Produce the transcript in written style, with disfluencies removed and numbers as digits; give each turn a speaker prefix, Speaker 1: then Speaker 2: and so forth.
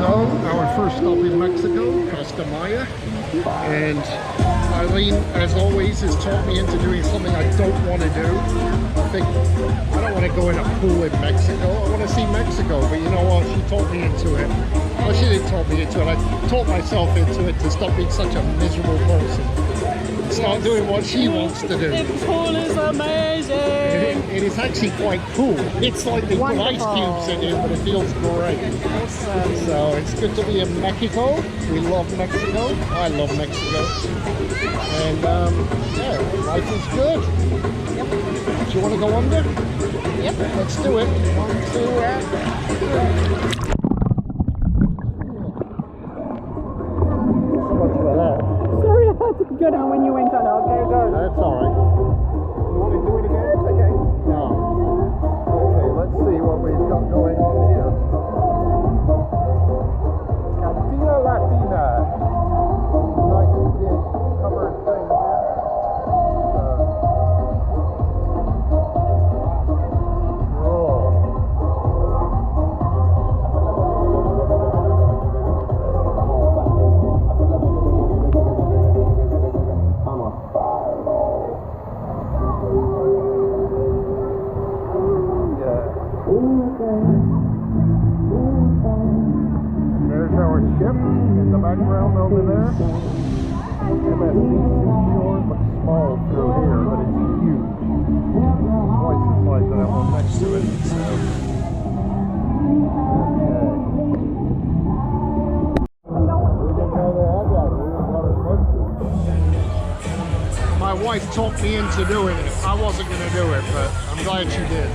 Speaker 1: So, our first stop in Mexico, Costa Maya, and Eileen, as always, has taught me into doing something I don't want to do. I don't want to go in a pool in Mexico. I want to see Mexico, but you know what? She taught me into it. Well, she didn't talk me into it. I taught myself into it to stop being such a miserable person. Start doing what she wants to do.
Speaker 2: The pool is amazing.
Speaker 1: It is actually quite cool. It's like they put ice cubes in it, but it feels great.
Speaker 2: Awesome.
Speaker 1: So it's good to be in Mexico. We love Mexico. I love Mexico. And yeah, life is good. Yep. Do you want to go under?
Speaker 2: Yep.
Speaker 1: Let's do it. 1, 2,
Speaker 2: Sorry, I had to go down when you went on. Okay, go.
Speaker 1: That's alright. You want to do it again?
Speaker 2: It's okay.
Speaker 1: No. Okay, let's see what we've got going on here. Cantina Latina. Nice big covered thing here. There's our ship in the background over there. MSC Seashore looks small through here, but it's huge. Twice the size of that one next to it. Okay. My wife talked me into doing it. I wasn't going to do it, but I'm glad she did.